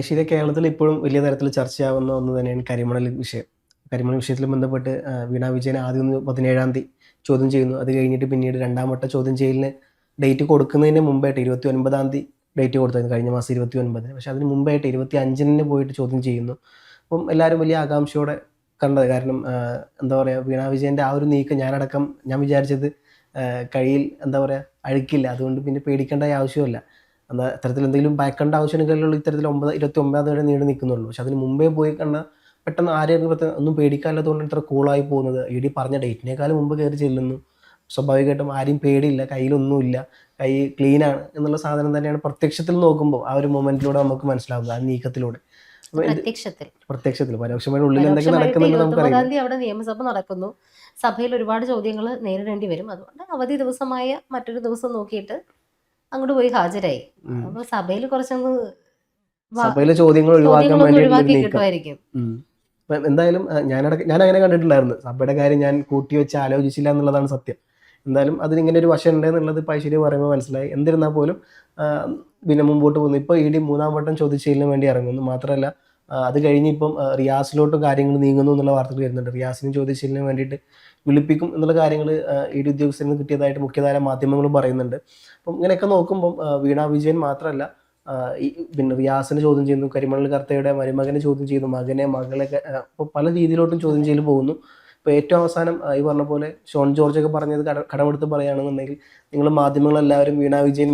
ഐശ്വര്യ കേരളത്തിൽ ഇപ്പോഴും വലിയ തരത്തിൽ ചർച്ചയാവുന്ന ഒന്ന് തന്നെയാണ് കരിമണൽ വിഷയം. കരിമണൽ വിഷയത്തിൽ ബന്ധപ്പെട്ട് വീണ വിജയൻ ആദ്യം ഒന്ന് 17-ാം തീയതി ചോദ്യം ചെയ്യുന്നു. അത് കഴിഞ്ഞിട്ട് പിന്നീട് രണ്ടാം വട്ട ചോദ്യം ചെയ്യലിന് ഡേറ്റ് കൊടുക്കുന്നതിന് മുമ്പായിട്ട് 29-ാം തീയതി ഡേറ്റ് കൊടുത്തായിരുന്നു, കഴിഞ്ഞ മാസം 29-ന്. പക്ഷേ അതിന് മുമ്പായിട്ട് 25-ന് പോയിട്ട് ചോദ്യം ചെയ്യുന്നു. അപ്പം എല്ലാവരും വലിയ ആകാംക്ഷയോടെ കണ്ടത്. കാരണം എന്താ പറയുക, വീണ വിജയൻ്റെ ആ ഒരു നീക്കം ഞാൻ വിചാരിച്ചത് കയ്യിൽ എന്താ പറയുക അഴുക്കില്ല, അതുകൊണ്ട് പിന്നെ പേടിക്കേണ്ട ആവശ്യമില്ല, എന്നാൽ അത്തരത്തിൽ എന്തെങ്കിലും ഭയക്കേണ്ട ആവശ്യമില്ലല്ലോ, ഇത്തരത്തിൽ 29 വരെ നീണ്ടു നിൽക്കുന്നുള്ളൂ. പക്ഷെ അതിന് മുമ്പേ പോയി കണ്ട പെട്ടെന്ന് ആരെയും ഒന്നും പേടിക്കാനില്ലാത്തതുകൊണ്ട് ഇത്ര കൂളായി പോകുന്നത്. ഇ പറഞ്ഞ ഡേറ്റിനേക്കാളും മുമ്പ് കയറി ചെല്ലുന്നു. സ്വാഭാവികമായിട്ടും ആരെയും പേടിയില്ല, കയ്യിലൊന്നുമില്ല, കൈ ക്ലീനാണ് എന്നുള്ള സാധനം തന്നെയാണ് പ്രത്യക്ഷത്തിൽ നോക്കുമ്പോൾ ആ ഒരു മൊമെന്റിലൂടെ നമുക്ക് മനസ്സിലാവുന്നത്, ആ നീക്കത്തിലൂടെ. അപ്പോൾ പ്രത്യക്ഷത്തിൽ പരോക്ഷമായിട്ട് ഉള്ളിൽ എന്തൊക്കെ നടക്കുന്നുണ്ട് നമുക്കറിയാം. 29-ാം തീയതി അവിടെ നിയമസഭ നടക്കുന്നു. സഭയിൽ ഒരുപാട് ചോദ്യങ്ങൾ നേരിടേണ്ടി വരും. അതുകൊണ്ട് അവധി ദിവസമായ മറ്റൊരു ദിവസം നോക്കിയിട്ട് അങ്ങോട്ട് പോയി ഹാജരായി. അപ്പൊ സഭയിൽ കുറച്ചൊന്ന് സഭയിലെ ചോദ്യങ്ങൾ ഒഴിവാക്കാൻ ഒഴിവാക്കി കിട്ടുമായിരിക്കും. എന്തായാലും ഞാൻ അങ്ങനെ കണ്ടിട്ടുണ്ടായിരുന്നു. സഭയുടെ കാര്യം ഞാൻ കൂട്ടി വെച്ച് ആലോചിച്ചില്ല എന്നുള്ളതാണ് സത്യം. എന്തായാലും അതിനിങ്ങനെ ഒരു വശം ഉണ്ട് എന്നുള്ളത് ഇപ്പോൾ ഐശ്വര്യ പറയുമ്പോൾ മനസ്സിലായി. എന്നിരുന്നാൽ പോലും പിന്നെ മുമ്പോട്ട് പോകുന്നു. ഇപ്പോൾ ഇ ഡി 3-ാം വട്ടം ചോദ്യം വേണ്ടി ഇറങ്ങുന്നു. മാത്രമല്ല അത് കഴിഞ്ഞ് ഇപ്പം റിയാസിലോട്ടും കാര്യങ്ങൾ നീങ്ങുന്നു എന്നുള്ള വാർത്തകൾ വരുന്നുണ്ട്. റിയാസിനും ചോദ്യം ചെയ്യലിന് വേണ്ടിയിട്ട് വിളിപ്പിക്കും എന്നുള്ള കാര്യങ്ങൾ ഇ ഡി ഉദ്യോഗസ്ഥരിൽ നിന്ന് കിട്ടിയതായിട്ട് മുഖ്യധാര മാധ്യമങ്ങളും പറയുന്നുണ്ട്. അപ്പം ഇങ്ങനെയൊക്കെ നോക്കുമ്പം വീണ വിജയൻ മാത്രമല്ല, പിന്നെ റിയാസിനെ ചോദ്യം ചെയ്യുന്നു, കരിമണൽ കർത്തയുടെ മരുമകനെ ചോദ്യം ചെയ്യുന്നു, മകളെ ഇപ്പോൾ പല രീതിയിലോട്ടും ചോദ്യം ചെയ്യൽ പോകുന്നു. ഇപ്പോൾ ഏറ്റവും അവസാനം ഈ പറഞ്ഞ പോലെ ഷോൺ ജോർജൊക്കെ പറഞ്ഞത് കടമെടുത്ത് പറയുകയാണെന്നുണ്ടെങ്കിൽ, നിങ്ങൾ മാധ്യമങ്ങളെല്ലാവരും വീണ വിജയൻ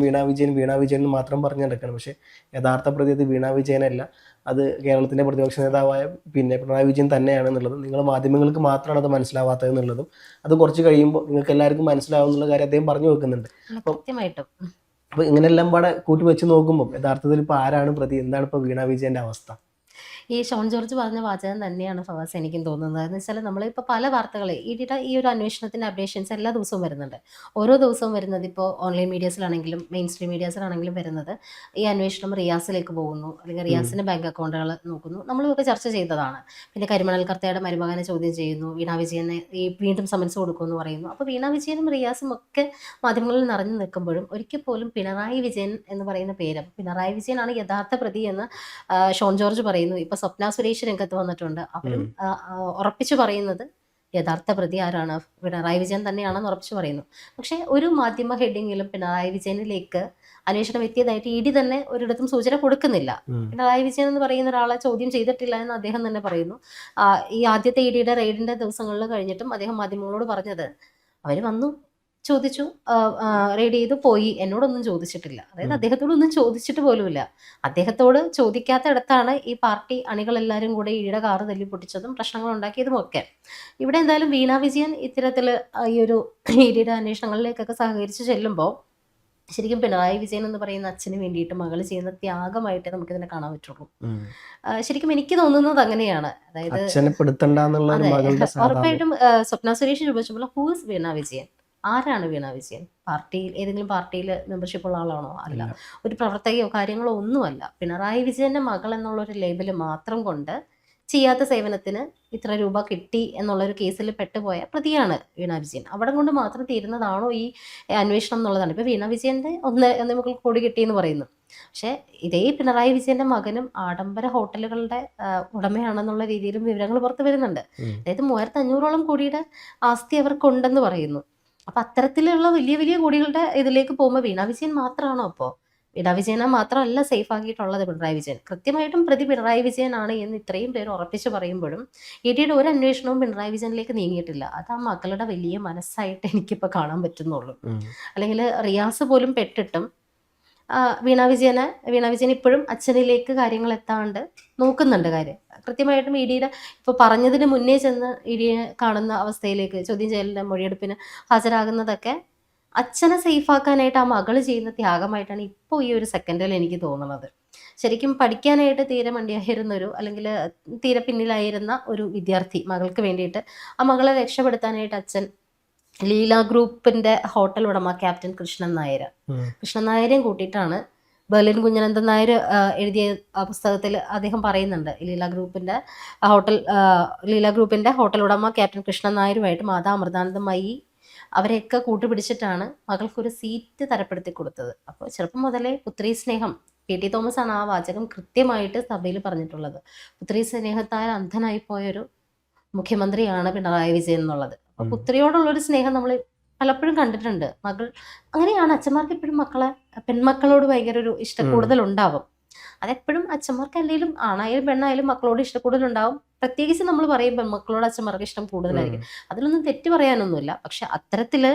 എന്ന് മാത്രം പറഞ്ഞു നടക്കണം. പക്ഷേ യഥാർത്ഥ പ്രതി അത് വീണ വിജയനല്ല, അത് കേരളത്തിൻ്റെ പ്രതിപക്ഷ നേതാവായ പിന്നെ പിണറായി വിജയൻ തന്നെയാണെന്നുള്ളതും നിങ്ങൾ മാധ്യമങ്ങൾക്ക് മാത്രമാണ് അത് മനസ്സിലാവാത്തത് എന്നുള്ളതും അത് കുറച്ച് കഴിയുമ്പോൾ നിങ്ങൾക്ക് എല്ലാവർക്കും മനസ്സിലാവും എന്നുള്ള കാര്യം അദ്ദേഹം പറഞ്ഞു വെക്കുന്നുണ്ട്. അപ്പോൾ ഇങ്ങനെയെല്ലാം പാടെ കൂട്ടി വെച്ച് നോക്കുമ്പോൾ യഥാർത്ഥത്തിൽ ഇപ്പോൾ ആരാണ് പ്രതി, എന്താണ് ഇപ്പോൾ വീണ വിജയൻ്റെ അവസ്ഥ? ഈ ഷോൺ ജോർജ് പറഞ്ഞ വാചകം തന്നെയാണ് ഫവാസ് എനിക്കും തോന്നുന്നത്. എന്ന് വെച്ചാൽ നമ്മളിപ്പോൾ പല വാർത്തകളെ ഈ ഒരു അന്വേഷണത്തിൻ്റെ അപ്ഡേഷൻസ് എല്ലാ ദിവസവും വരുന്നുണ്ട്. ഓരോ ദിവസവും വരുന്നത് ഇപ്പോൾ ഓൺലൈൻ മീഡിയാസിലാണെങ്കിലും മെയിൻ സ്ട്രീം മീഡിയാസിലാണെങ്കിലും വരുന്നത് ഈ അന്വേഷണം റിയാസിലേക്ക് പോകുന്നു, അല്ലെങ്കിൽ റിയാസിൻ്റെ ബാങ്ക് അക്കൗണ്ടുകൾ നോക്കുന്നു. നമ്മളിതൊക്കെ ചർച്ച ചെയ്തതാണ്. പിന്നെ കരിമണൽ കർത്തയുടെ മരുമകനെ ചോദ്യം ചെയ്യുന്നു, വീണ വിജയനെ വീണ്ടും സമൻസ് കൊടുക്കുമെന്ന് പറയുന്നു. അപ്പോൾ വീണ വിജയനും റിയാസും ഒക്കെ മാധ്യമങ്ങളിൽ നിറഞ്ഞു നിൽക്കുമ്പോഴും ഒരിക്കൽ പോലും പിണറായി വിജയൻ എന്ന് പറയുന്ന പേര്, പിണറായി വിജയനാണ് യഥാർത്ഥ പ്രതി എന്ന് ഷോൺ ജോർജ് പറയുന്നു. ഇപ്പൊ സ്വപ്ന സുരേഷ് രംഗത്ത് വന്നിട്ടുണ്ട്. അവരും ഉറപ്പിച്ചു പറയുന്നത് യഥാർത്ഥ പ്രതി ആരാണ്, പിണറായി വിജയൻ തന്നെയാണെന്ന് ഉറപ്പിച്ചു പറയുന്നു. പക്ഷെ ഒരു മാധ്യമ ഹെഡിങ്ങിലും പിണറായി വിജയനിലേക്ക് അന്വേഷണം എത്തിയതായിട്ട് ഇ ഡി തന്നെ ഒരിടത്തും സൂചന കൊടുക്കുന്നില്ല. പിണറായി വിജയൻ എന്ന് പറയുന്ന ഒരാളെ ചോദ്യം ചെയ്തിട്ടില്ല എന്ന് അദ്ദേഹം തന്നെ പറയുന്നു. ഈ ആദ്യത്തെ ഇ ഡിയുടെ റെയ്ഡിന്റെ ദിവസങ്ങളിൽ കഴിഞ്ഞിട്ടും അദ്ദേഹം മാധ്യമങ്ങളോട് പറഞ്ഞത്, അവര് വന്നു, ചോദിച്ചു, റെയ്ഡ് ചെയ്തു, പോയി, എന്നോടൊന്നും ചോദിച്ചിട്ടില്ല. അതായത് അദ്ദേഹത്തോടൊന്നും ചോദിച്ചിട്ട് പോലുമില്ല. അദ്ദേഹത്തോട് ചോദിക്കാത്തയിടത്താണ് ഈ പാർട്ടി അണികളെല്ലാവരും കൂടെ ഇയുടെ കാറ് തല്ലി പൊട്ടിച്ചതും പ്രശ്നങ്ങൾ ഉണ്ടാക്കിയതും ഒക്കെ. ഇവിടെ എന്തായാലും വീണ വിജയൻ ഇത്തരത്തിൽ ഈ ഒരു ഇഡിയുടെ അന്വേഷണങ്ങളിലേക്കൊക്കെ സഹകരിച്ച് ചെല്ലുമ്പോൾ ശരിക്കും പിണറായി വിജയൻ എന്ന് പറയുന്ന അച്ഛന് വേണ്ടിയിട്ട് മകൾ ചെയ്യുന്ന ത്യാഗമായിട്ടേ നമുക്കിതിനെ കാണാൻ പറ്റുള്ളൂ. ശരിക്കും എനിക്ക് തോന്നുന്നത് അങ്ങനെയാണ്. അതായത് ഉറപ്പായിട്ടും സ്വപ്ന സുരേഷ് ചോദിച്ചപ്പോൾ ഹൂ ഇസ് വീണ വിജയൻ, ആരാണ് വീണ വിജയൻ? ഏതെങ്കിലും പാർട്ടിയിൽ മെമ്പർഷിപ്പ് ഉള്ള ആളാണോ? അല്ല. ഒരു പ്രവർത്തകയോ കാര്യങ്ങളോ ഒന്നുമല്ല. പിണറായി വിജയന്റെ മകൾ എന്നുള്ളൊരു ലേബല് മാത്രം കൊണ്ട് ചെയ്യാത്ത സേവനത്തിന് ഇത്ര രൂപ കിട്ടി എന്നുള്ളൊരു കേസിൽ പെട്ടുപോയ പ്രതിയാണ് വീണ വിജയൻ. അവിടെ കൊണ്ട് മാത്രം തീരുന്നതാണോ ഈ അന്വേഷണം എന്നുള്ളതാണ്. ഇപ്പൊ വീണ വിജയന്റെ 1.25 കോടി കിട്ടിയെന്ന് പറയുന്നു. പക്ഷെ ഇതേ പിണറായി വിജയന്റെ മകനും ആഡംബര ഹോട്ടലുകളുടെ ഉടമയാണെന്നുള്ള രീതിയിലും വിവരങ്ങൾ പുറത്തു വരുന്നുണ്ട്. അതായത് 3500-ഓളം കോടിയുടെ ആസ്തി അവർക്കുണ്ടെന്ന് പറയുന്നു. അപ്പൊ അത്തരത്തിലുള്ള വലിയ വലിയ കോടികളുടെ ഇതിലേക്ക് പോകുമ്പോൾ വീണ വിജയൻ മാത്രമാണോ? അപ്പോൾ വീണ വിജയനെ മാത്രമല്ല സേഫ് ആക്കിയിട്ടുള്ളത് പിണറായി വിജയൻ. കൃത്യമായിട്ടും പ്രതി പിണറായി വിജയനാണ് എന്ന് ഇത്രയും പേര് ഉറപ്പിച്ച് പറയുമ്പോഴും ഇ ഡിയുടെ ഒരു അന്വേഷണവും പിണറായി വിജയനിലേക്ക് നീങ്ങിയിട്ടില്ല. അത് ആ മക്കളുടെ വലിയ മനസ്സായിട്ട് എനിക്കിപ്പോൾ കാണാൻ പറ്റുന്നുള്ളൂ. അല്ലെങ്കിൽ റിയാസ് പോലും പെട്ടിട്ടും വീണ വിജയൻ ഇപ്പോഴും അച്ഛനിലേക്ക് കാര്യങ്ങൾ എത്താണ്ട് നോക്കുന്നുണ്ട്. കാര്യം കൃത്യമായിട്ടും ഇ ഡിയുടെ ഇപ്പോൾ പറഞ്ഞതിന് മുന്നേ ചെന്ന് ഇ ഡിയെ കാണുന്ന അവസ്ഥയിലേക്ക്, ചോദ്യം ചെയ്യലിൻ്റെ മൊഴിയെടുപ്പിന് ഹാജരാകുന്നതൊക്കെ അച്ഛനെ സേഫാക്കാനായിട്ട് ആ മകൾ ചെയ്യുന്ന ത്യാഗമായിട്ടാണ് ഇപ്പോൾ ഈ ഒരു സെക്കൻഡിൽ എനിക്ക് തോന്നുന്നത്. ശരിക്കും പഠിക്കാനായിട്ട് തീരെ മണ്ടിയായിരുന്നൊരു, അല്ലെങ്കിൽ തീരെ പിന്നിലായിരുന്ന ഒരു വിദ്യാർത്ഥി മകൾക്ക് വേണ്ടിയിട്ട്, ആ മകളെ രക്ഷപ്പെടുത്താനായിട്ട് അച്ഛൻ ലീല ഗ്രൂപ്പിന്റെ ഹോട്ടൽ ഉടമ ക്യാപ്റ്റൻ കൃഷ്ണൻ നായരെയും കൂട്ടിയിട്ടാണ് ബെർലിൻ കുഞ്ഞനന്ദൻ നായർ എഴുതിയ പുസ്തകത്തിൽ അദ്ദേഹം പറയുന്നുണ്ട്. ലീല ഗ്രൂപ്പിന്റെ ഹോട്ടൽ ഉടമ ക്യാപ്റ്റൻ കൃഷ്ണൻ നായരുമായിട്ട് മാതാ അമൃതാനന്ദമയി അവരെയൊക്കെ കൂട്ടുപിടിച്ചിട്ടാണ് മകൾക്കൊരു സീറ്റ് തരപ്പെടുത്തി കൊടുത്തത്. അപ്പോൾ ചെറുപ്പം മുതലേ പുത്രീ സ്നേഹം KT തോമസ് ആണ് ആ വാചകം കൃത്യമായിട്ട് സഭയിൽ പറഞ്ഞിട്ടുള്ളത്. പുത്രി സ്നേഹത്താൽ അന്ധനായി പോയൊരു മുഖ്യമന്ത്രിയാണ് പിണറായി വിജയൻ എന്നുള്ളത്. അപ്പൊ പുത്രിയോടുള്ളൊരു സ്നേഹം നമ്മൾ പലപ്പോഴും കണ്ടിട്ടുണ്ട്. മകൾ അങ്ങനെയാണ്, അച്ഛന്മാർക്ക് എപ്പോഴും പെൺമക്കളോട് ഭയങ്കര ഒരു ഇഷ്ടക്കൂടുതൽ ഉണ്ടാവും. അതെപ്പോഴും അച്ഛന്മാർക്ക് അല്ലെങ്കിലും ആണായാലും പെണ്ണായാലും മക്കളോട് ഇഷ്ടക്കൂടുതലുണ്ടാവും. പ്രത്യേകിച്ച് നമ്മൾ പറയും പെൺമക്കളോട് അച്ഛന്മാർക്ക് ഇഷ്ടം കൂടുതലായിരിക്കും. അതിലൊന്നും തെറ്റ് പറയാനൊന്നുമില്ല. പക്ഷെ അത്തരത്തില്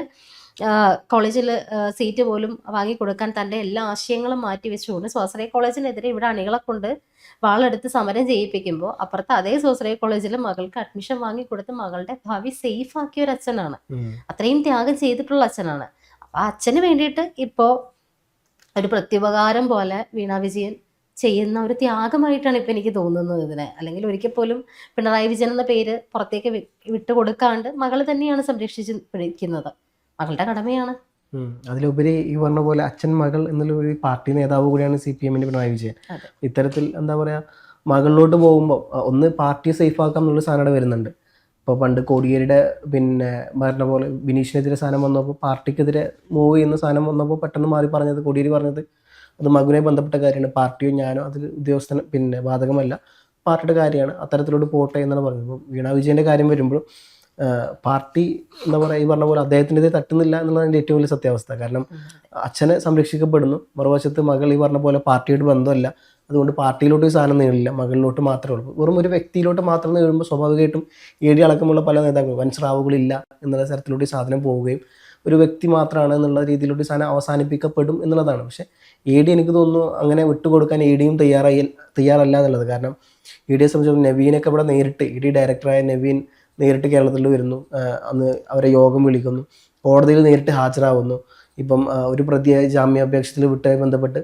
കോളേജിൽ സീറ്റ് പോലും വാങ്ങിക്കൊടുക്കാൻ തൻ്റെ എല്ലാ ആശയങ്ങളും മാറ്റി വെച്ചുകൊണ്ട് സ്വാശ്രയ കോളേജിനെതിരെ ഇവിടെ അണികളെ കൊണ്ട് വാളെടുത്ത് സമരം ചെയ്യിപ്പിക്കുമ്പോൾ അപ്പുറത്ത് അതേ സ്വാശ്രയ കോളേജിൽ മകൾക്ക് അഡ്മിഷൻ വാങ്ങിക്കൊടുത്ത് മകളുടെ ഭാവി സേഫ് ആക്കിയ ഒരു അച്ഛനാണ്. അത്രയും ത്യാഗം ചെയ്തിട്ടുള്ള അച്ഛനാണ്. അപ്പൊ അച്ഛന് വേണ്ടിയിട്ട് ഇപ്പോ ഒരു പ്രത്യുപകാരം പോലെ വീണ വിജയൻ ചെയ്യുന്ന ഒരു ത്യാഗമായിട്ടാണ് ഇപ്പൊ എനിക്ക് തോന്നുന്നത് ഇതിനെ. അല്ലെങ്കിൽ ഒരിക്കൽ പോലും പിണറായി വിജയൻ എന്ന പേര് പുറത്തേക്ക് വിട്ടുകൊടുക്കാണ്ട് മകൾ തന്നെയാണ് സംരക്ഷിച്ച് പിടിക്കുന്നത്. മകളുടെ കടമയാണ്. അതിലുപരി ഈ പറഞ്ഞ പോലെ അച്ഛൻ മകൾ എന്നുള്ള ഒരു പാർട്ടി നേതാവ് കൂടിയാണ് CPM പിണറായി വിജയൻ. ഇത്തരത്തിൽ എന്താ പറയാ, മകളിലോട്ട് പോകുമ്പോൾ ഒന്ന് പാർട്ടി സേഫ് ആക്കാം എന്നുള്ള സാധനം വരുന്നുണ്ട്. ഇപ്പോൾ പണ്ട് കോടിയേരിയുടെ പിന്നെ മരണ പോലെ ബിനീഷിനെതിരെ സാധനം വന്നപ്പോൾ പാർട്ടിക്കെതിരെ മൂവ് ചെയ്യുന്ന സാധനം വന്നപ്പോൾ പെട്ടെന്ന് മാറി പറഞ്ഞത്, കോടിയേരി പറഞ്ഞത് അത് മകനുമായി ബന്ധപ്പെട്ട കാര്യമാണ്, പാർട്ടിയോ ഞാനോ അതിൽ ഉദ്യോഗസ്ഥന് പിന്നെ ബാധകമല്ല, പാർട്ടിയുടെ കാര്യമാണ്, അത്തരത്തിലോട്ട് പോട്ടെ എന്നാണ് പറഞ്ഞത്. ഇപ്പോൾ വീണ വിജയൻ്റെ കാര്യം വരുമ്പോൾ പാർട്ടി എന്താ പറയുക, ഈ പറഞ്ഞ പോലെ അദ്ദേഹത്തിൻ്റെ തട്ടുന്നില്ല എന്നുള്ളതിൻ്റെ ഏറ്റവും വലിയ സത്യാവസ്ഥ. കാരണം അച്ഛനെ സംരക്ഷിക്കപ്പെടുന്നു, മറുവശത്ത് മകൾ ഈ പറഞ്ഞ പോലെ പാർട്ടിയോട് ബന്ധമല്ല, അതുകൊണ്ട് പാർട്ടിയിലോട്ട് ഈ സാധനം നീളില്ല, മകളിലോട്ട് മാത്രമേ ഉള്ളൂ. വെറും ഒരു വ്യക്തിയിലോട്ട് മാത്രം നീളുമ്പോൾ സ്വാഭാവികമായിട്ടും AD അടക്കമുള്ള പല നേതാക്കളും വൻ സ്രാവുകളില്ല എന്നുള്ള തരത്തിലോട്ട് ഈ സാധനം പോവുകയും ഒരു വ്യക്തി മാത്രമാണ് എന്നുള്ള രീതിയിലോട്ട് ഈ സാധനം അവസാനിപ്പിക്കപ്പെടും എന്നുള്ളതാണ്. പക്ഷേ AD എനിക്ക് തോന്നുന്നു അങ്ങനെ വിട്ടുകൊടുക്കാൻ ADയും തയ്യാറല്ല എന്നുള്ളത്. കാരണം ADയെ സംബന്ധിച്ചിടത്തോളം നവീനൊക്കെ ഇവിടെ നേരിട്ട് ED ഡയറക്ടറായ നവീൻ നേരിട്ട് കേരളത്തിൽ വരുന്നു, അന്ന് അവരെ യോഗം വിളിക്കുന്നു, കോടതിയിൽ നേരിട്ട് ഹാജരാകുന്നു. ഇപ്പം ഒരു പ്രതിയെ ജാമ്യാപേക്ഷത്തിൽ വിട്ടതുമായി ബന്ധപ്പെട്ട്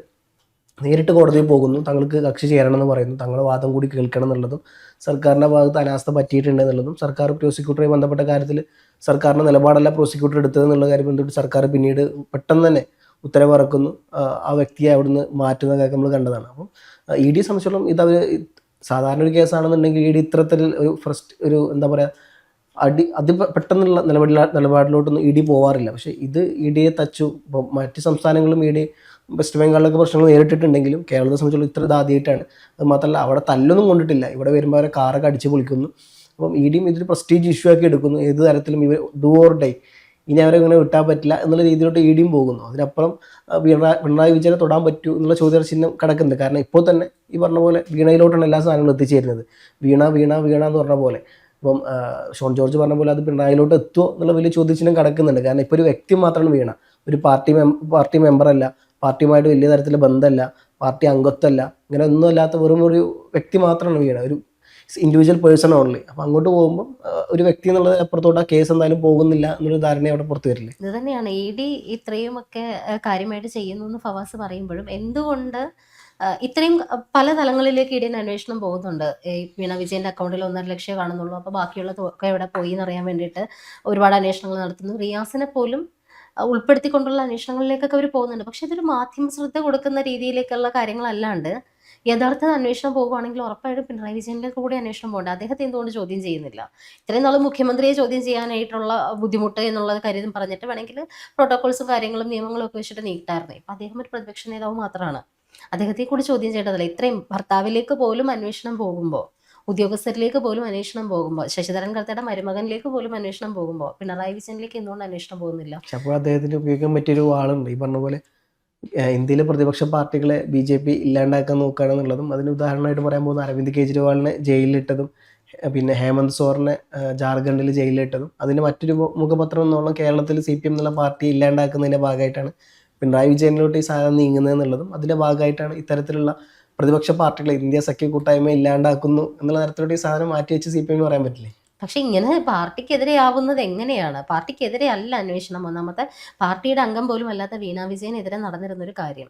നേരിട്ട് കോടതിയിൽ പോകുന്നു, തങ്ങൾക്ക് കക്ഷി ചേരണമെന്ന് പറയുന്നു, തങ്ങളുടെ വാദം കൂടി കേൾക്കണം എന്നുള്ളതും സർക്കാരിൻ്റെ ഭാഗത്ത് അനാസ്ഥ പറ്റിയിട്ടുണ്ട് എന്നുള്ളതും സർക്കാർ പ്രോസിക്യൂട്ടറുമായി ബന്ധപ്പെട്ട കാര്യത്തിൽ സർക്കാരിൻ്റെ നിലപാടല്ല പ്രോസിക്യൂട്ടർ എടുത്തതെന്നുള്ള കാര്യം ബന്ധപ്പെട്ട് സർക്കാർ പിന്നീട് പെട്ടെന്ന് തന്നെ ഉത്തരവിറക്കുന്നു, ആ വ്യക്തിയെ അവിടുന്ന് മാറ്റുന്ന കാര്യം നമ്മൾ കണ്ടതാണ്. അപ്പം EDയെ സംബന്ധിച്ചിടത്തോളം ഇതവർ സാധാരണ ഒരു കേസാണെന്നുണ്ടെങ്കിൽ ED ഇത്തരത്തിൽ ഒരു എന്താ പറയുക പെട്ടെന്നുള്ള നിലപാടിലോട്ടൊന്നും ED പോവാറില്ല. പക്ഷേ ഇത് EDയെ തച്ചു. ഇപ്പോൾ മറ്റ് സംസ്ഥാനങ്ങളും ED വെസ്റ്റ് ബംഗാളിലൊക്കെ പ്രശ്നങ്ങൾ നേരിട്ടിട്ടുണ്ടെങ്കിലും കേരളത്തെ സംബന്ധിച്ചുള്ള ഇത്ര ഇതാദ്യമായിട്ടാണ്. അത് മാത്രമല്ല അവിടെ തല്ലൊന്നും കൊണ്ടിട്ടില്ല, ഇവിടെ വരുമ്പോൾ അവരെ കാറൊക്കെ അടിച്ച് പൊളിക്കുന്നു. അപ്പം EDയും ഇതൊരു പ്രസ്റ്റീജ് ഇഷ്യൂ ആക്കി എടുക്കുന്നു. ഏത് തരത്തിലും ഇവർ ഡു ഓർ ഡൈ, ഇനി അവരെ ഇങ്ങനെ വിട്ടാൻ പറ്റില്ല എന്നുള്ള രീതിയിലോട്ട് EDയും പോകുന്നു. അതിനപ്പുറം പിണറായി വിജയനെ തൊടാൻ പറ്റൂ എന്നുള്ള ചോദ്യചിഹ്നം കിടക്കുന്നുണ്ട്. കാരണം ഇപ്പോൾ തന്നെ ഈ പറഞ്ഞ പോലെ വീണയിലോട്ടാണ് എല്ലാ സാധനങ്ങളും എത്തിച്ചേരുന്നത്. വീണ എന്ന് പറഞ്ഞ പോലെ. ഇപ്പം ഷോൺ ജോർജ് പറഞ്ഞ പോലെ അത് പിണറായിലോട്ട് എത്തുമോ എന്നുള്ള വലിയ ചോദ്യചിഹ്നം കിടക്കുന്നുണ്ട്. കാരണം ഇപ്പോൾ ഒരു വ്യക്തി മാത്രമാണ് വീണ, ഒരു പാർട്ടി മെമ്പറല്ല, പാർട്ടിയുമായിട്ട് വലിയ തരത്തിലുള്ള ബന്ധമല്ല, പാർട്ടി അംഗത്വമല്ല, ഇങ്ങനെ ഒന്നും അല്ലാത്ത വെറും ഒരു വ്യക്തി മാത്രമാണ് വീണ, ഒരു ഇൻഡിവിജ്വൽ പേഴ്സൺ ഓൺലി. അപ്പം അങ്ങോട്ട് പോകുമ്പോൾ ഒരു വ്യക്തി എന്നുള്ളത് അപ്പുറത്തോട്ട് ആ കേസ് എന്തായാലും പോകുന്നില്ല എന്നൊരു ധാരണ അവിടെ പുറത്തു വരില്ലേ. ഇത് തന്നെയാണ് ED ഇത്രയുമൊക്കെ കാര്യമായിട്ട് ചെയ്യുന്നു എന്ന് ഫവാസ് പറയുമ്പോഴും എന്തുകൊണ്ട് ഇത്രയും പല തലങ്ങളിലേക്ക് ED അന്വേഷണം പോകുന്നുണ്ട്. ഈ വീണ വിജയന്റെ അക്കൗണ്ടിൽ 1.5 ലക്ഷം കാണുന്നുള്ളൂ, അപ്പോൾ ബാക്കിയുള്ള തുക എവിടെ പോയി എന്നറിയാൻ വേണ്ടിയിട്ട് ഒരുപാട് അന്വേഷണങ്ങൾ നടത്തുന്നു. റിയാസിനെ പോലും ഉൾപ്പെടുത്തിക്കൊണ്ടുള്ള അന്വേഷണങ്ങളിലേക്കൊക്കെ അവർ പോകുന്നുണ്ട്. പക്ഷെ ഇതൊരു മാധ്യമ ശ്രദ്ധ കൊടുക്കുന്ന രീതിയിലേക്കുള്ള കാര്യങ്ങളല്ലാണ്ട് യഥാർത്ഥ അന്വേഷണം പോകുവാണെങ്കിൽ ഉറപ്പായിട്ടും പിണറായി വിജയനിലേക്ക് കൂടി അന്വേഷണം പോകണ്ട. അദ്ദേഹത്തെ എന്തുകൊണ്ട് ചോദ്യം ചെയ്യുന്നില്ല? ഇത്രയും നാൾ മുഖ്യമന്ത്രിയെ ചോദ്യം ചെയ്യാനായിട്ടുള്ള ബുദ്ധിമുട്ട് എന്നുള്ള കാര്യം പറഞ്ഞിട്ട് വേണമെങ്കിൽ പ്രോട്ടോകോൾസും കാര്യങ്ങളും നിയമങ്ങളും ഒക്കെ വെച്ചിട്ട് നീട്ടായിരുന്നു. ഇപ്പം അദ്ദേഹം ഒരു പ്രതിപക്ഷ നേതാവ് മാത്രമാണ്, അദ്ദേഹത്തെ കൂടി ചോദ്യം ചെയ്യേണ്ടതല്ല. ഇത്രയും ഭർത്താവിലേക്ക് പോലും അന്വേഷണം പോകുമ്പോൾ, ഉദ്യോഗസ്ഥരിലേക്ക് പോലും അന്വേഷണം പോകുമ്പോൾ, ശശിധരൻ കർത്തയുടെ മരുമകനിലേക്ക് പോലും അന്വേഷണം പോകുമ്പോൾ പിണറായി വിജയനിലേക്ക് എന്തുകൊണ്ട് അന്വേഷണം പോകുന്നില്ല? അപ്പോൾ അദ്ദേഹത്തിന് ഉപയോഗിക്കാൻ പറ്റിയൊരു ആളുണ്ട്. ഈ പറഞ്ഞ പോലെ ഇന്ത്യയിലെ പ്രതിപക്ഷ പാർട്ടികളെ BJP ഇല്ലാണ്ടാക്കാൻ നോക്കുകയാണെന്നുള്ളതും അതിന് ഉദാഹരണമായിട്ട് പറയാൻ പോകുന്ന അരവിന്ദ് കെജ്രിവാളിനെ ജയിലിലിട്ടതും പിന്നെ ഹേമന്ത് സോറിനെ ജാർഖണ്ഡിൽ ജയിലിലിട്ടതും അതിന് മറ്റൊരു മുഖപത്രം എന്നോളം കേരളത്തിൽ CPM എന്നുള്ള പാർട്ടി ഇല്ലാണ്ടാക്കുന്നതിൻ്റെ ഭാഗമായിട്ടാണ് പിണറായി വിജയനിലോട്ട് ഈ സാധനം നീങ്ങുന്നത് എന്നുള്ളതും അതിൻ്റെ ഭാഗമായിട്ടാണ് ഇത്തരത്തിലുള്ള പ്രതിപക്ഷ പാർട്ടികളെ ഇന്ത്യ സഖ്യ കൂട്ടായ്മ ഇല്ലാണ്ടാക്കുന്നു എന്നുള്ള തരത്തിലോട്ട് ഈ സാധനം മാറ്റി വെച്ച് CPM പറയാൻ പറ്റില്ലേ? പക്ഷെ ഇങ്ങനെ പാർട്ടിക്കെതിരെ ആവുന്നത് എങ്ങനെയാണ്? പാർട്ടിക്കെതിരെ അല്ല അന്വേഷണം. ഒന്നാമത്തെ പാർട്ടിയുടെ അംഗം പോലും അല്ലാത്ത വീണ വിജയനെതിരെ നടന്നിരുന്നൊരു കാര്യം,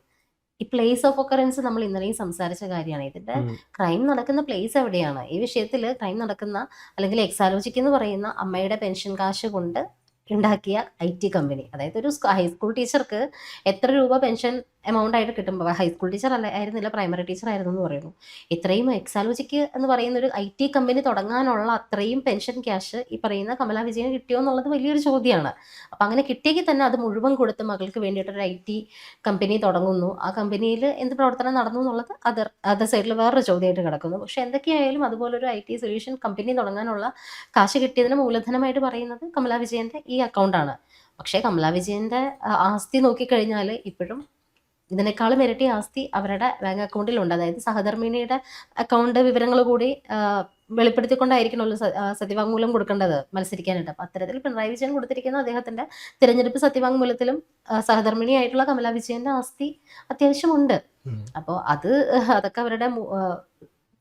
ഈ പ്ലേസ് ഓഫ് ഒക്കറൻസ് നമ്മൾ ഇന്നലെയും സംസാരിച്ച കാര്യമാണ്. ഇതിന്റെ ക്രൈം നടക്കുന്ന പ്ലേസ് എവിടെയാണ്? ഈ വിഷയത്തിൽ ക്രൈം നടക്കുന്ന അല്ലെങ്കിൽ എക്സാലോജിക് എന്ന് പറയുന്ന അമ്മയുടെ പെൻഷൻ കാശ് കൊണ്ട് ഉണ്ടാക്കിയ IT കമ്പനി, അതായത് ഒരു ഹൈസ്കൂൾ ടീച്ചർക്ക് എത്ര രൂപ പെൻഷൻ എമൗണ്ട് ആയിട്ട് കിട്ടുമ്പോൾ ഹൈസ്കൂൾ ടീച്ചർ ആയിരുന്നില്ല, പ്രൈമറി ടീച്ചർ ആയിരുന്നു എന്ന് പറയുന്നു. ഇത്രയും എക്സാലോജിക്ക് എന്ന് പറയുന്ന ഒരു IT കമ്പനി തുടങ്ങാനുള്ള അത്രയും പെൻഷൻ ക്യാഷ് ഈ പറയുന്ന കമലാ വിജയന് കിട്ടിയോ എന്നുള്ളത് വലിയൊരു ചോദ്യമാണ്. അപ്പം അങ്ങനെ കിട്ടിയെങ്കിൽ തന്നെ അത് മുഴുവൻ കൊടുത്ത് മകൾക്ക് വേണ്ടിയിട്ടൊരു IT കമ്പനി തുടങ്ങുന്നു. ആ കമ്പനിയിൽ എന്ത് പ്രവർത്തനം നടന്നു എന്നുള്ളത് അതർ സൈഡിൽ വേറൊരു ചോദ്യമായിട്ട് കിടക്കുന്നു. പക്ഷെ എന്തൊക്കെയായാലും അതുപോലൊരു IT സൊല്യൂഷൻ കമ്പനി തുടങ്ങാനുള്ള കാശ് കിട്ടിയതിന് മൂലധനമായിട്ട് പറയുന്നത് കമലാ വിജയന്റെ ഈ അക്കൗണ്ടാണ്. പക്ഷേ കമലാ വിജയന്റെ ആസ്തി നോക്കിക്കഴിഞ്ഞാൽ ഇപ്പോഴും ഇതിനേക്കാളും ഇരട്ടി ആസ്തി അവരുടെ ബാങ്ക് അക്കൗണ്ടിലുണ്ട്. അതായത് സഹധർമ്മിണിയുടെ അക്കൗണ്ട് വിവരങ്ങൾ കൂടി വെളിപ്പെടുത്തിക്കൊണ്ടായിരിക്കണമല്ലോ സത്യവാങ്മൂലം കൊടുക്കേണ്ടത് മത്സരിക്കാനായിട്ട്. അപ്പം അത്തരത്തിൽ പിണറായി വിജയൻ കൊടുത്തിരിക്കുന്ന അദ്ദേഹത്തിന്റെ തിരഞ്ഞെടുപ്പ് സത്യവാങ്മൂലത്തിലും സഹധർമ്മിണിയായിട്ടുള്ള കമലാ വിജയന്റെ ആസ്തി അത്യാവശ്യമുണ്ട്. അപ്പോൾ അതൊക്കെ അവരുടെ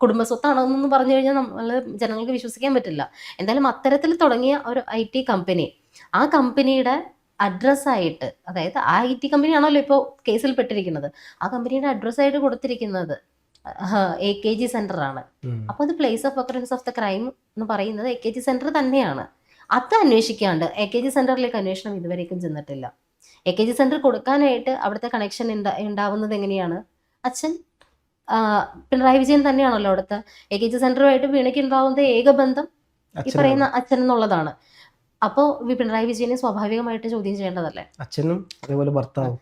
കുടുംബസ്വത്താണെന്ന് പറഞ്ഞു കഴിഞ്ഞാൽ നമ്മൾ ജനങ്ങൾക്ക് വിശ്വസിക്കാൻ പറ്റില്ല. എന്തായാലും അത്തരത്തിൽ തുടങ്ങിയ ഒരു IT കമ്പനി, ആ കമ്പനിയുടെ അഡ്രസ്സായിട്ട്, അതായത് ആ IT കമ്പനിയാണല്ലോ ഇപ്പോൾ കേസിൽ പെട്ടിരിക്കുന്നത്, ആ കമ്പനിയുടെ അഡ്രസ്സായിട്ട് കൊടുത്തിരിക്കുന്നത് AKG സെന്റർ ആണ്. അപ്പോൾ അത് place of occurrence of the crime എന്ന് പറയുന്നത് AKG സെന്റർ തന്നെയാണ്. അത് അന്വേഷിക്കാണ്ട് AKG സെന്ററിലേക്ക് അന്വേഷണം ഇതുവരേക്കും ചെന്നിട്ടില്ല. AKG സെന്റർ കൊടുക്കാനായിട്ട് അവിടുത്തെ കണക്ഷൻ ഉണ്ടാവുന്നത് എങ്ങനെയാണ്? അച്ഛൻ പിണറായി വിജയൻ തന്നെയാണല്ലോ അവിടുത്തെ AKG സെന്ററുമായിട്ട് വീണയ്ക്ക് ഉണ്ടാവുന്ന ഏക ബന്ധം ഈ പറയുന്ന അച്ഛൻ എന്നുള്ളതാണ്. അപ്പോൾ പിണറായി വിജയനെ സ്വാഭാവികമായിട്ട് ചോദ്യം ചെയ്യേണ്ടതല്ലേ? അച്ഛനും അതേപോലെ ഭർത്താവും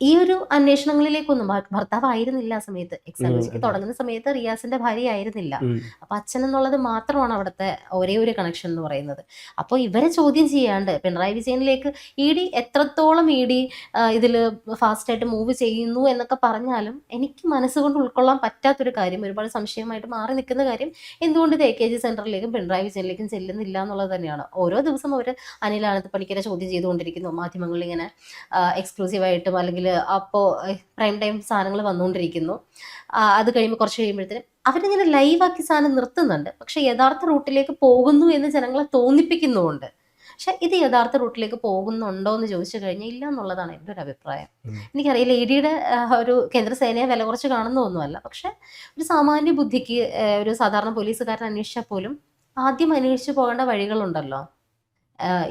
ഈ ഒരു അന്വേഷണങ്ങളിലേക്കൊന്നും ഭർത്താവ് ആയിരുന്നില്ല ആ സമയത്ത്. എക്സാലോജിക്ക് തുടങ്ങുന്ന സമയത്ത് റിയാസിന്റെ ഭാര്യ ആയിരുന്നില്ല. അപ്പൊ അച്ഛൻ എന്നുള്ളത് മാത്രമാണ് അവിടുത്തെ ഒരേ ഒരു കണക്ഷൻ എന്ന് പറയുന്നത്. അപ്പോൾ ഇവരെ ചോദ്യം ചെയ്യാണ്ട് പിണറായി വിജയനിലേക്ക് ED എത്രത്തോളം ED ഇതിൽ ഫാസ്റ്റായിട്ട് മൂവ് ചെയ്യുന്നു എന്നൊക്കെ പറഞ്ഞാലും എനിക്ക് മനസ്സുകൊണ്ട് ഉൾക്കൊള്ളാൻ പറ്റാത്തൊരു കാര്യം, ഒരുപാട് സംശയമായിട്ട് മാറി നിൽക്കുന്ന കാര്യം, എന്തുകൊണ്ട് ഇത് AKG സെന്ററിലേക്കും പിണറായി വിജയനിലേക്കും ചെല്ലുന്നില്ല എന്നുള്ളത് തന്നെയാണ്. ഓരോ ദിവസം അവർ അനിൽ ആനന്ദ് പണിക്കരെ ചോദ്യം ചെയ്തുകൊണ്ടിരിക്കുന്നു. മാധ്യമങ്ങളിൽ ഇങ്ങനെ എക്സ്ക്ലൂസീവായിട്ടും അല്ലെങ്കിൽ അപ്പോൾ പ്രൈം ടൈം സാധനങ്ങൾ വന്നുകൊണ്ടിരിക്കുന്നു. അത് കഴിയുമ്പോൾ കുറച്ച് കഴിയുമ്പോഴത്തേനും അവരിങ്ങനെ ലൈവാക്കി സാധനം നിർത്തുന്നുണ്ട്. പക്ഷെ യഥാർത്ഥ റൂട്ടിലേക്ക് പോകുന്നു എന്ന് ജനങ്ങളെ തോന്നിപ്പിക്കുന്നുമുണ്ട്. പക്ഷെ ഇത് യഥാർത്ഥ റൂട്ടിലേക്ക് പോകുന്നുണ്ടോ എന്ന് ചോദിച്ചു കഴിഞ്ഞാൽ ഇല്ല എന്നുള്ളതാണ് എൻ്റെ ഒരു അഭിപ്രായം. എനിക്കറിയില്ല, EDയുടെ ഒരു കേന്ദ്രസേനയെ വില കുറച്ച് കാണുന്നതൊന്നുമല്ല. പക്ഷെ ഒരു സാമാന്യ ബുദ്ധിക്ക് ഒരു സാധാരണ പോലീസുകാരൻ അന്വേഷിച്ചാൽ പോലും ആദ്യം അന്വേഷിച്ച് പോകേണ്ട വഴികളുണ്ടല്ലോ.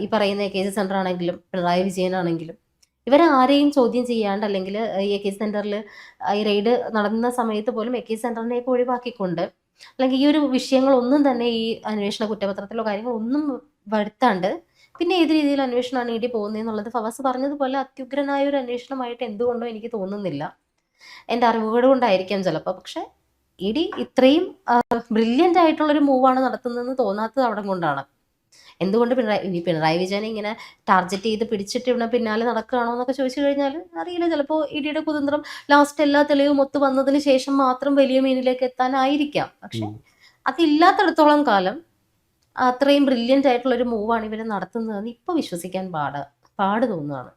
ഈ പറയുന്ന AKG സെന്റർ ആണെങ്കിലും പിണറായി വിജയനാണെങ്കിലും ഇവരെ ആരെയും ചോദ്യം ചെയ്യാണ്ട്, അല്ലെങ്കിൽ ഈ AKG സെന്ററിൽ ഈ റെയ്ഡ് നടന്ന സമയത്ത് പോലും AKG സെന്ററിനെയൊക്കെ ഒഴിവാക്കിക്കൊണ്ട്, അല്ലെങ്കിൽ ഈ ഒരു വിഷയങ്ങളൊന്നും തന്നെ ഈ അന്വേഷണ കുറ്റപത്രത്തിലോ കാര്യങ്ങളോ ഒന്നും വരുത്താണ്ട് പിന്നെ ഏത് രീതിയിൽ അന്വേഷണമാണ് ED പോകുന്നതെന്നുള്ളത് ഫവാസ് പറഞ്ഞതുപോലെ അത്യുഗ്രനായ ഒരു അന്വേഷണമായിട്ട് എന്തുകൊണ്ടോ എനിക്ക് തോന്നുന്നില്ല. എൻ്റെ അറിവുകൾ കൊണ്ടായിരിക്കാം ചിലപ്പോൾ. പക്ഷെ ED ഇത്രയും ബ്രില്യൻ്റ് ആയിട്ടുള്ളൊരു മൂവാണ് നടത്തുന്നതെന്ന് തോന്നാത്തത് അവിടെ കൊണ്ടാണ്. എന്തുകൊണ്ട് പിണറായി വിജയനെ ഇങ്ങനെ ടാർഗറ്റ് ചെയ്ത് പിടിച്ചിട്ട് ഇവിടെ പിന്നാലെ നടക്കുകയാണോ എന്നൊക്കെ ചോദിച്ചു കഴിഞ്ഞാൽ അറിയില്ല. ചിലപ്പോൾ EDയുടെ കുതന്ത്രം ലാസ്റ്റ് എല്ലാ തെളിവും ഒത്തു വന്നതിന് ശേഷം മാത്രം വലിയ മീനിലേക്ക് എത്താനായിരിക്കാം. പക്ഷെ അതില്ലാത്തടത്തോളം കാലം അത്രയും ബ്രില്യൻ്റ് ആയിട്ടുള്ളൊരു മൂവാണ് ഇവർ നടത്തുന്നതെന്ന് ഇപ്പോൾ വിശ്വസിക്കാൻ പാട് തോന്നുകയാണ്.